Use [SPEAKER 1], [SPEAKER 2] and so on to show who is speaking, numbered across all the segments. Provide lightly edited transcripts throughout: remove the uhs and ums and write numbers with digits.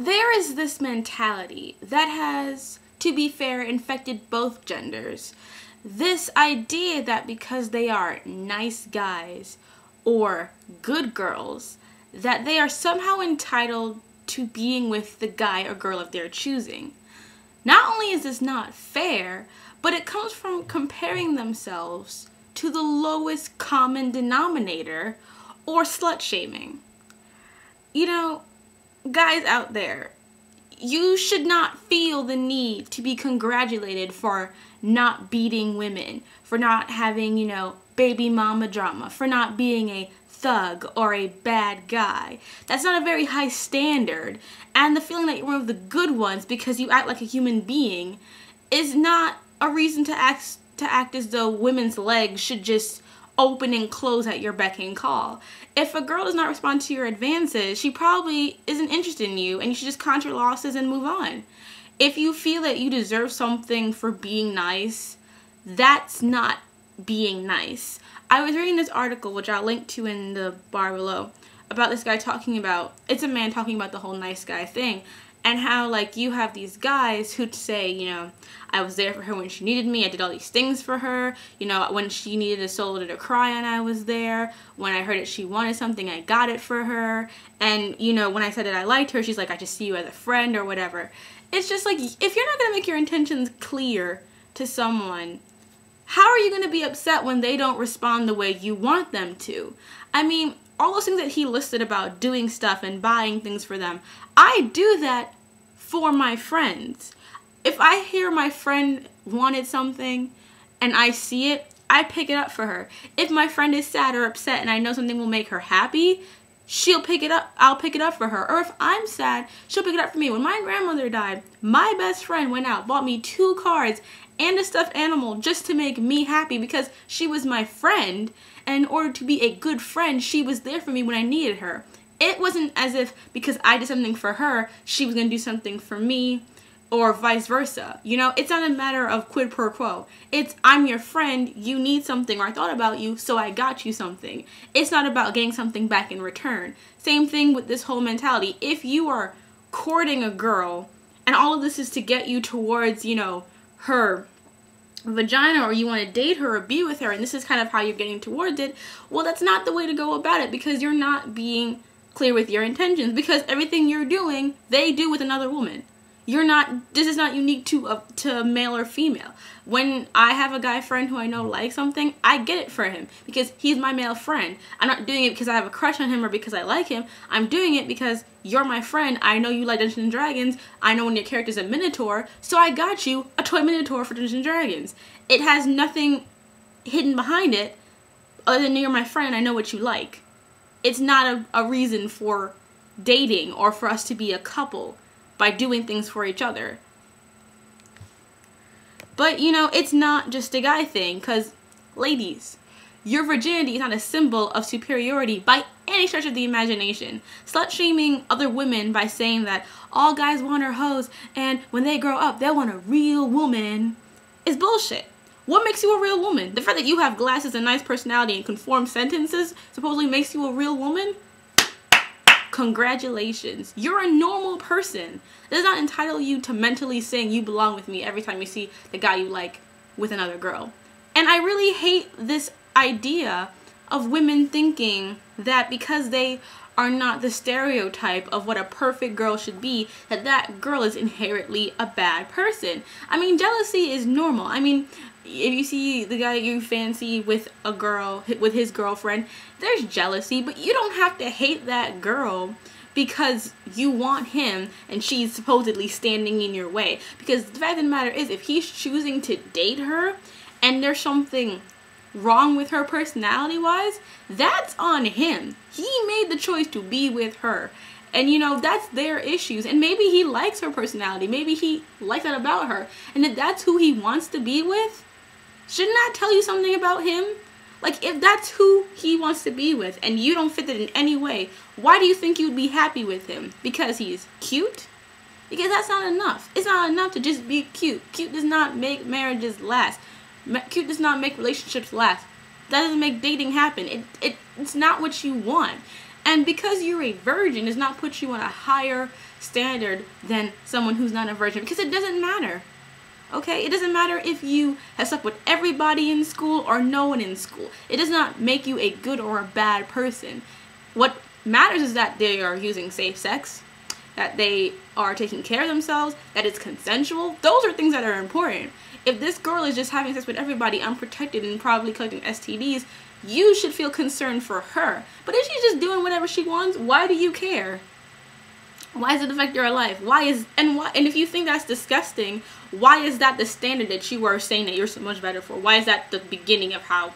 [SPEAKER 1] there is this mentality that has, to be fair, infected both genders. This idea that because they are nice guys or good girls, that they are somehow entitled to being with the guy or girl of their choosing. Not only is this not fair, but it comes from comparing themselves to the lowest common denominator, or slut shaming. You know, guys out there, you should not feel the need to be congratulated for not beating women, for not having, baby mama drama, for not being a thug or a bad guy. That's not a very high standard, and the feeling that you're one of the good ones because you act like a human being is not a reason to act as though women's legs should just open and close at your beck and call. If a girl does not respond to your advances, she probably isn't interested in you, and you should just count your losses and move on. If you feel that you deserve something for being nice, that's not being nice. I was reading this article, which I'll link to in the bar below, about this guy it's a man talking about the whole nice guy thing, and how, you have these guys who'd say, I was there for her when she needed me, I did all these things for her, when she needed a shoulder to cry on, I was there, when I heard that she wanted something, I got it for her, and, when I said that I liked her, she's like, I just see you as a friend, or whatever. It's just if you're not going to make your intentions clear to someone, how are you going to be upset when they don't respond the way you want them to? I mean, all those things that he listed about doing stuff and buying things for them, I do that for my friends. If I hear my friend wanted something and I see it, I pick it up for her. If my friend is sad or upset and I know something will make her happy, she'll pick it up. I'll pick it up for her. Or if I'm sad, she'll pick it up for me. When my grandmother died, my best friend went out, bought me 2 cards and a stuffed animal just to make me happy because she was my friend. And in order to be a good friend, she was there for me when I needed her. It wasn't as if because I did something for her, she was going to do something for me, or vice versa. It's not a matter of quid pro quo. It's, I'm your friend, you need something, or I thought about you, so I got you something. It's not about getting something back in return. Same thing with this whole mentality. If you are courting a girl, and all of this is to get you towards, her vagina, or you want to date her or be with her, and this is kind of how you're getting towards it, well, that's not the way to go about it, because you're not being clear with your intentions, because everything you're doing, they do with another woman. This is not unique to male or female. When I have a guy friend who I know likes something, I get it for him because he's my male friend. I'm not doing it because I have a crush on him or because I like him. I'm doing it because you're my friend. I know you like Dungeons and Dragons. I know when your character's a Minotaur, so I got you a toy Minotaur for Dungeons and Dragons. It has nothing hidden behind it other than you're my friend, I know what you like. It's not a reason for dating or for us to be a couple by doing things for each other. But, it's not just a guy thing, because, ladies, your virginity is not a symbol of superiority by any stretch of the imagination. Slut-shaming other women by saying that all guys want are hoes, and when they grow up, they'll want a real woman, is bullshit. What makes you a real woman? The fact that you have glasses and nice personality and conform sentences supposedly makes you a real woman? Congratulations. You're a normal person. That does not entitle you to mentally saying you belong with me every time you see the guy you like with another girl. And I really hate this idea of women thinking that because they are not the stereotype of what a perfect girl should be, that girl is inherently a bad person. I mean, jealousy is normal. I mean, if you see the guy you fancy with a girl, with his girlfriend, there's jealousy, but you don't have to hate that girl because you want him and she's supposedly standing in your way. Because the fact of the matter is, if he's choosing to date her and there's something wrong with her personality-wise, that's on him. He made the choice to be with her. And, that's their issues. And maybe he likes her personality. Maybe he likes that about her. And if that's who he wants to be with, shouldn't that tell you something about him? If that's who he wants to be with and you don't fit it in any way, why do you think you'd be happy with him? Because he's cute? Because that's not enough. It's not enough to just be cute. Cute does not make marriages last. Cute does not make relationships last. That doesn't make dating happen. It's not what you want. And because you're a virgin does not put you on a higher standard than someone who's not a virgin, because it doesn't matter. Okay? It doesn't matter if you have slept with everybody in school or no one in school. It does not make you a good or a bad person. What matters is that they are using safe sex, that they are taking care of themselves, that it's consensual. Those are things that are important. If this girl is just having sex with everybody unprotected and probably collecting STDs, you should feel concerned for her. But if she's just doing whatever she wants, why do you care? Why does it affect your life? And if you think that's disgusting, why is that the standard that you are saying that you're so much better for? Why is that the beginning of how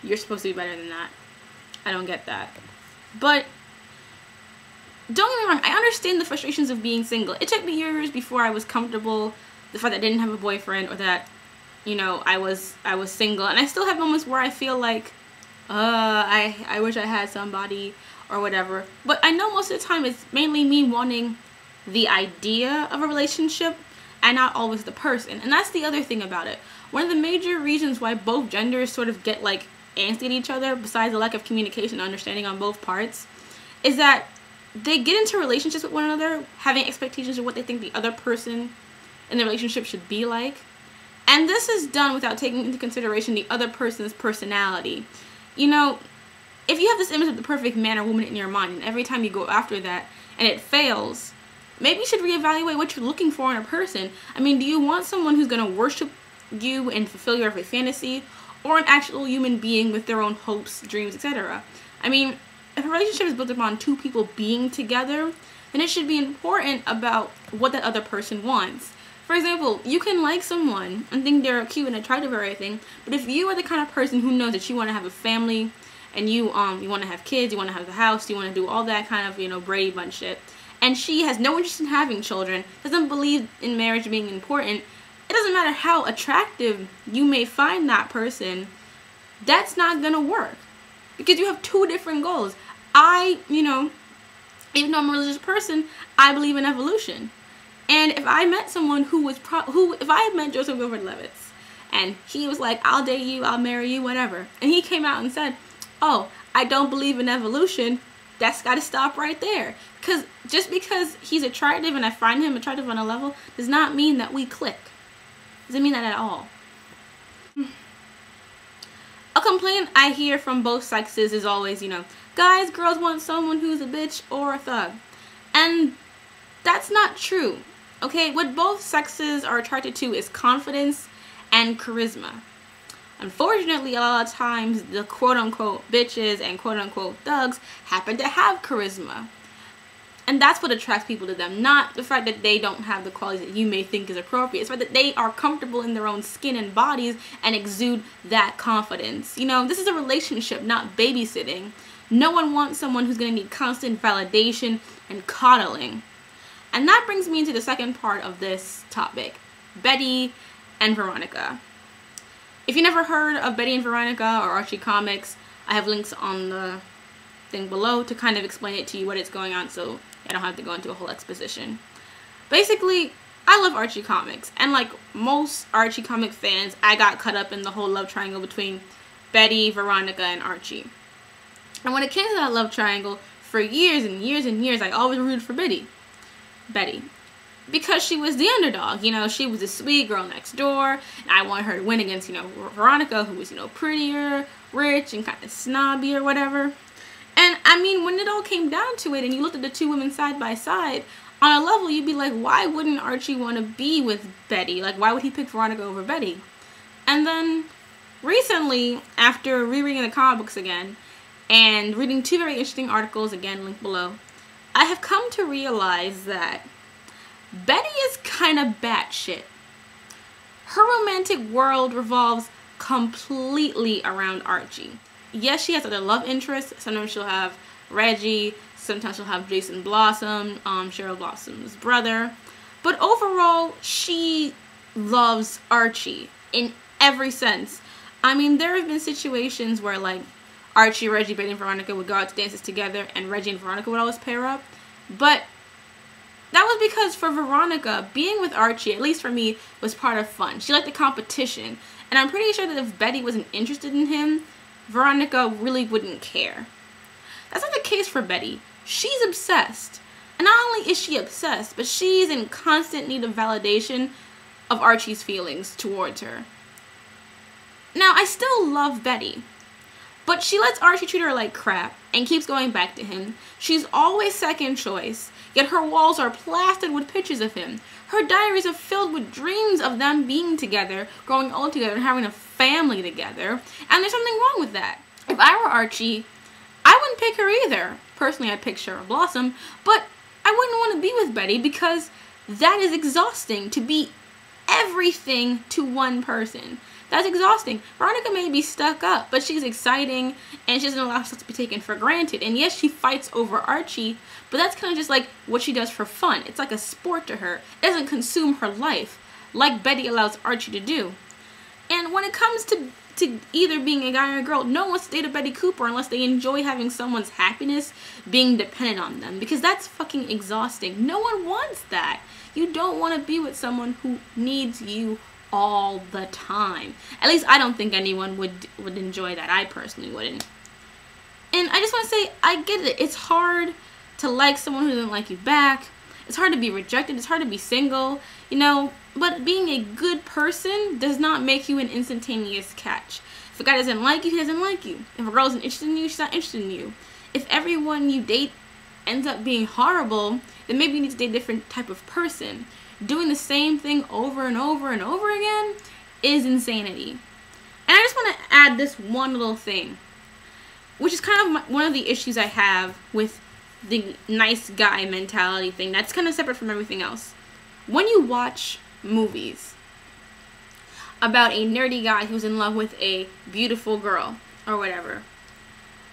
[SPEAKER 1] you're supposed to be better than that? I don't get that. But don't get me wrong, I understand the frustrations of being single. It took me years before I was comfortable, the fact that I didn't have a boyfriend, or that, you know, I was single. And I still have moments where I feel like, I wish I had somebody or whatever. But I know most of the time it's mainly me wanting the idea of a relationship and not always the person. And that's the other thing about it. One of the major reasons why both genders sort of get like antsy at each other, besides the lack of communication and understanding on both parts, is that they get into relationships with one another having expectations of what they think the other person in the relationship should be like. And this is done without taking into consideration the other person's personality. You know, if you have this image of the perfect man or woman in your mind, and every time you go after that and it fails, maybe you should reevaluate what you're looking for in a person. I mean, do you want someone who's going to worship you and fulfill your every fantasy, or an actual human being with their own hopes, dreams, etc.? I mean, if a relationship is built upon two people being together, then it should be important about what that other person wants. For example, you can like someone and think they're cute and attractive or everything, but if you are the kind of person who knows that you want to have a family, and you want to have kids, you want to have a house, you want to do all that kind of, you know, Brady Bunch shit, and she has no interest in having children, doesn't believe in marriage being important, it doesn't matter how attractive you may find that person, that's not gonna work. Because you have two different goals. You know, even though I'm a religious person, I believe in evolution. And if I met someone if I had met Joseph Gordon-Levitt, and he was like, I'll date you, I'll marry you, whatever, and he came out and said, oh, I don't believe in evolution, that's got to stop right there. Because just because he's attractive and I find him attractive on a level does not mean that we click. Doesn't mean that at all. A complaint I hear from both sexes is always, you know, guys, girls want someone who's a bitch or a thug. And that's not true. Okay, what both sexes are attracted to is confidence and charisma. Unfortunately, a lot of times the quote-unquote bitches and quote-unquote thugs happen to have charisma. And that's what attracts people to them, not the fact that they don't have the qualities that you may think is appropriate. It's the fact that they are comfortable in their own skin and bodies and exude that confidence. You know, this is a relationship, not babysitting. No one wants someone who's going to need constant validation and coddling. And that brings me into the second part of this topic, Betty and Veronica. If you never heard of Betty and Veronica or Archie Comics, I have links on the thing below to kind of explain it to you what is going on, so I don't have to go into a whole exposition. Basically, I love Archie Comics, and like most Archie comic fans, I got caught up in the whole love triangle between Betty, Veronica, and Archie. And when it came to that love triangle, for years and years and years, I always rooted for Betty. Because she was the underdog, you know, she was the sweet girl next door, and I wanted her to win against, you know, Veronica, who was, you know, prettier, rich, and kind of snobby or whatever. And, I mean, when it all came down to it, and you looked at the two women side by side, on a level, you'd be like, why wouldn't Archie want to be with Betty? Like, why would he pick Veronica over Betty? And then, recently, after rereading the comic books again, and reading two very interesting articles, again, linked below, I have come to realize that Betty is kind of batshit. Her romantic world revolves completely around Archie. Yes, she has other love interests. Sometimes she'll have Reggie. Sometimes she'll have Jason Blossom, Cheryl Blossom's brother. But overall, she loves Archie in every sense. I mean, there have been situations where, like, Archie, Reggie, Betty, and Veronica would go out to dances together, and Reggie and Veronica would always pair up. But that was because for Veronica, being with Archie, at least for me, was part of fun. She liked the competition. And I'm pretty sure that if Betty wasn't interested in him, Veronica really wouldn't care. That's not the case for Betty. She's obsessed. And not only is she obsessed, but she's in constant need of validation of Archie's feelings towards her. Now, I still love Betty, but she lets Archie treat her like crap and keeps going back to him. She's always second choice, yet her walls are plastered with pictures of him. Her diaries are filled with dreams of them being together, growing old together, and having a family together. And there's something wrong with that. If I were Archie, I wouldn't pick her either. Personally, I'd pick Cheryl Blossom, but I wouldn't want to be with Betty because that is exhausting, to be everything to one person. That's exhausting. Veronica may be stuck up, but she's exciting and she doesn't allow herself to be taken for granted. And yes, she fights over Archie, but that's kind of just like what she does for fun. It's like a sport to her. It doesn't consume her life like Betty allows Archie to do. And when it comes to either being a guy or a girl, no one wants to date a Betty Cooper unless they enjoy having someone's happiness being dependent on them, because that's fucking exhausting. No one wants that. You don't want to be with someone who needs you all the time. At least I don't think anyone would enjoy that. I personally wouldn't. And I just want to say, I get it. It's hard to like someone who doesn't like you back. It's hard to be rejected. It's hard to be single, you know, but being a good person does not make you an instantaneous catch. If a guy doesn't like you, he doesn't like you. If a girl isn't interested in you, she's not interested in you. If everyone you date ends up being horrible, then maybe you need to date a different type of person. Doing the same thing over and over and over again is insanity. And I just want to add this one little thing, which is kind of one of the issues I have with the nice guy mentality thing. That's kind of separate from everything else. When you watch movies about a nerdy guy who's in love with a beautiful girl or whatever,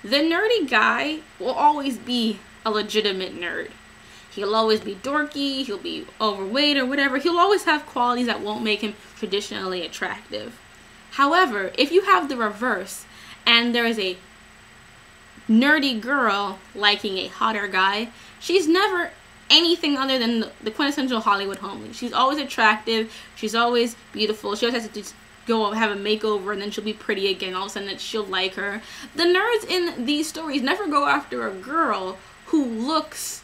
[SPEAKER 1] the nerdy guy will always be a legitimate nerd. He'll always be dorky, he'll be overweight or whatever. He'll always have qualities that won't make him traditionally attractive. However, if you have the reverse and there is a nerdy girl liking a hotter guy, she's never anything other than the quintessential Hollywood homely. She's always attractive, she's always beautiful, she always has to just go have a makeover and then she'll be pretty again. All of a sudden she'll like her. The nerds in these stories never go after a girl who looks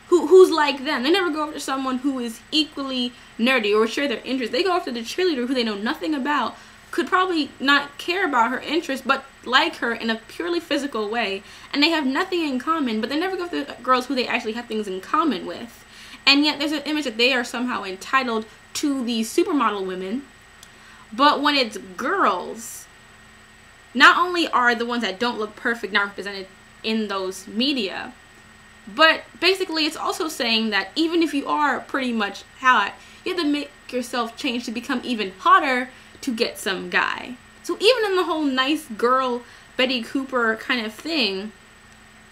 [SPEAKER 1] who's like them. They never go after someone who is equally nerdy or share their interests. They go after the cheerleader who they know nothing about, could probably not care about her interests, but like her in a purely physical way, and they have nothing in common, but they never go after girls who they actually have things in common with. And yet there's an image that they are somehow entitled to these supermodel women. But when it's girls, not only are the ones that don't look perfect not represented in those media, but basically it's also saying that even if you are pretty much hot, you have to make yourself change to become even hotter to get some guy. So even in the whole nice girl Betty Cooper kind of thing,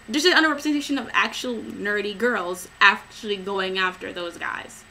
[SPEAKER 1] there's an underrepresentation of actual nerdy girls actually going after those guys.